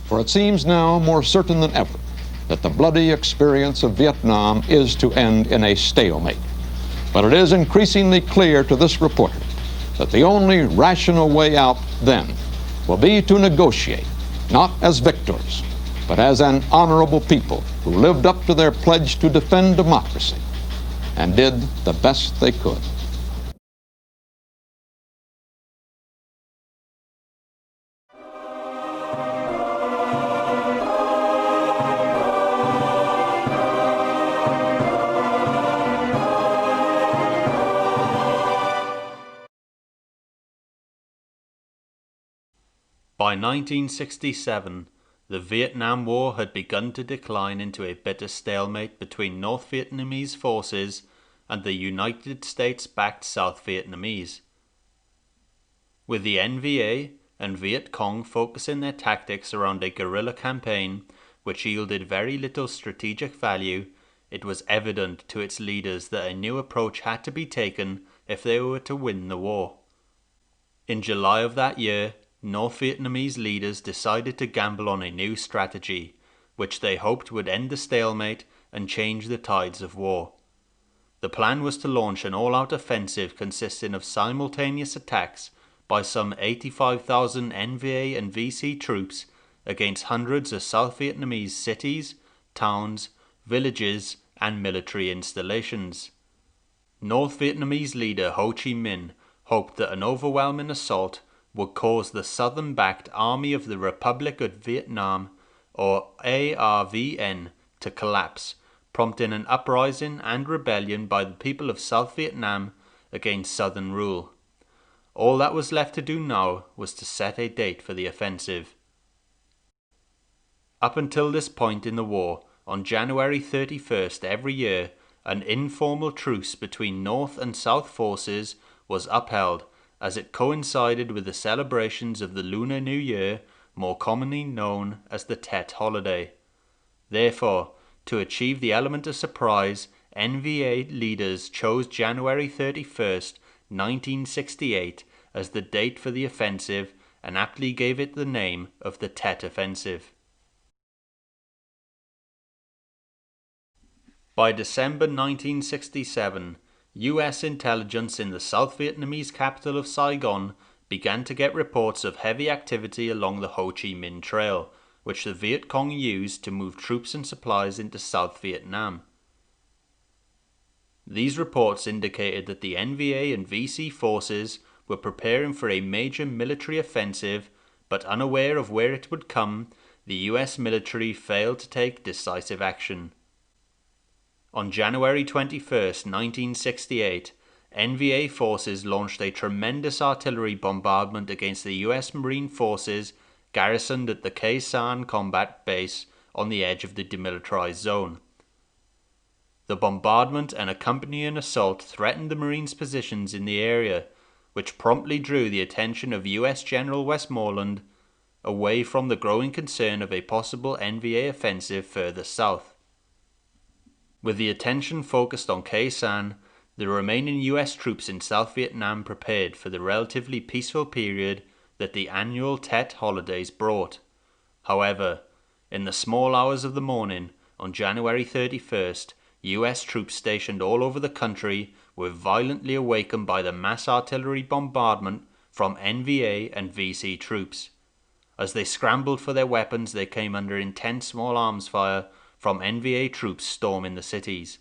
For it seems now more certain than ever that the bloody experience of Vietnam is to end in a stalemate. But it is increasingly clear to this reporter that the only rational way out then will be to negotiate, not as victors, but as an honorable people who lived up to their pledge to defend democracy and did the best they could. By 1967, the Vietnam War had begun to decline into a bitter stalemate between North Vietnamese forces and the United States-backed South Vietnamese. With the NVA and Viet Cong focusing their tactics around a guerrilla campaign which yielded very little strategic value, it was evident to its leaders that a new approach had to be taken if they were to win the war. In July of that year, North Vietnamese leaders decided to gamble on a new strategy, which they hoped would end the stalemate and change the tides of war. The plan was to launch an all-out offensive consisting of simultaneous attacks by some 85,000 NVA and VC troops against hundreds of South Vietnamese cities, towns, villages, and military installations. North Vietnamese leader Ho Chi Minh hoped that an overwhelming assault would cause the southern-backed Army of the Republic of Vietnam, or ARVN, to collapse, prompting an uprising and rebellion by the people of South Vietnam against southern rule. All that was left to do now was to set a date for the offensive. Up until this point in the war, on January 31st every year, an informal truce between North and South forces was upheld, as it coincided with the celebrations of the Lunar New Year, more commonly known as the Tet holiday. Therefore, to achieve the element of surprise, NVA leaders chose January 31st, 1968 as the date for the offensive and aptly gave it the name of the Tet Offensive. By December 1967, U.S. intelligence in the South Vietnamese capital of Saigon began to get reports of heavy activity along the Ho Chi Minh Trail, which the Viet Cong used to move troops and supplies into South Vietnam. These reports indicated that the NVA and VC forces were preparing for a major military offensive, but unaware of where it would come, the U.S. military failed to take decisive action. On January 21, 1968, NVA forces launched a tremendous artillery bombardment against the U.S. Marine forces garrisoned at the Khe Sanh combat base on the edge of the demilitarized zone. The bombardment and accompanying assault threatened the Marines' positions in the area, which promptly drew the attention of U.S. General Westmoreland away from the growing concern of a possible NVA offensive further south. With the attention focused on Khe Sanh, the remaining U.S. troops in South Vietnam prepared for the relatively peaceful period that the annual Tet holidays brought. However, in the small hours of the morning, on January 31st, U.S. troops stationed all over the country were violently awakened by the mass artillery bombardment from NVA and VC troops. As they scrambled for their weapons, they came under intense small arms fire from NVA troops storming the cities.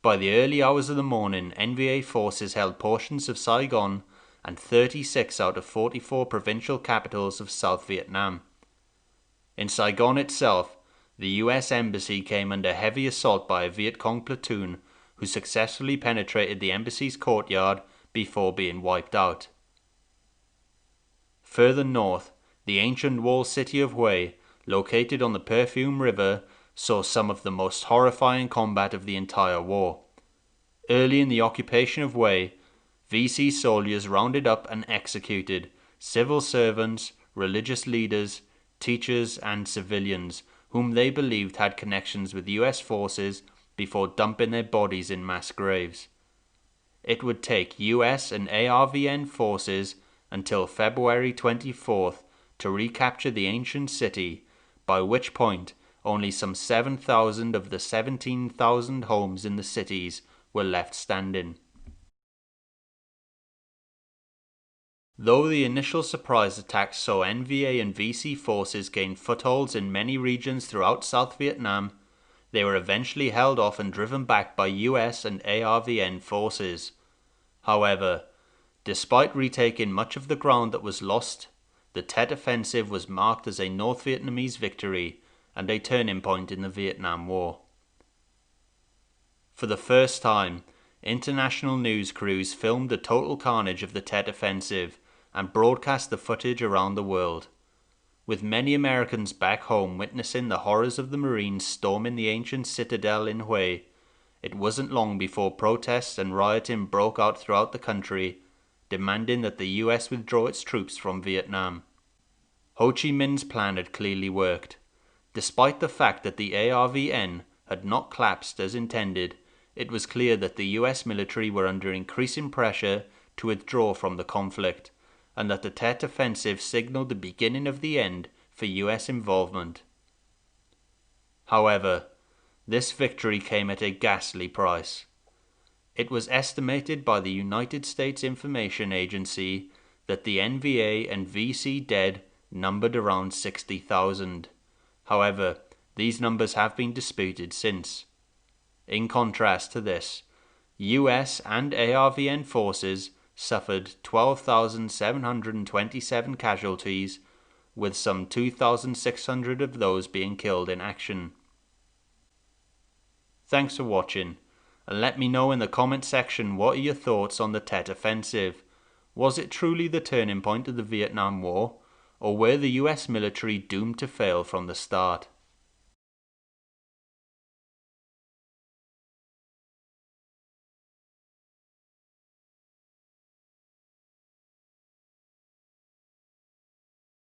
By the early hours of the morning, NVA forces held portions of Saigon and 36 out of 44 provincial capitals of South Vietnam. In Saigon itself, the U.S. Embassy came under heavy assault by a Viet Cong platoon who successfully penetrated the embassy's courtyard before being wiped out. Further north, the ancient walled city of Hue, located on the Perfume River, saw some of the most horrifying combat of the entire war. Early in the occupation of Hue, VC soldiers rounded up and executed civil servants, religious leaders, teachers, and civilians whom they believed had connections with U.S. forces before dumping their bodies in mass graves. It would take U.S. and ARVN forces until February 24th to recapture the ancient city, by which point only some 7,000 of the 17,000 homes in the cities were left standing. Though the initial surprise attacks saw NVA and VC forces gain footholds in many regions throughout South Vietnam, they were eventually held off and driven back by US and ARVN forces. However, despite retaking much of the ground that was lost, the Tet Offensive was marked as a North Vietnamese victory and a turning point in the Vietnam War. For the first time, international news crews filmed the total carnage of the Tet Offensive and broadcast the footage around the world. With many Americans back home witnessing the horrors of the Marines storming the ancient citadel in Hue, it wasn't long before protests and rioting broke out throughout the country, demanding that the US withdraw its troops from Vietnam. Ho Chi Minh's plan had clearly worked. Despite the fact that the ARVN had not collapsed as intended, it was clear that the US military were under increasing pressure to withdraw from the conflict, and that the Tet Offensive signaled the beginning of the end for US involvement. However, this victory came at a ghastly price. It was estimated by the United States Information Agency that the NVA and VC dead numbered around 60,000. However, these numbers have been disputed since. In contrast to this, US and ARVN forces suffered 12,727 casualties, with some 2,600 of those being killed in action. Thanks for watching, and let me know in the comment section what are your thoughts on the Tet Offensive. Was it truly the turning point of the Vietnam War, or were the US military doomed to fail from the start?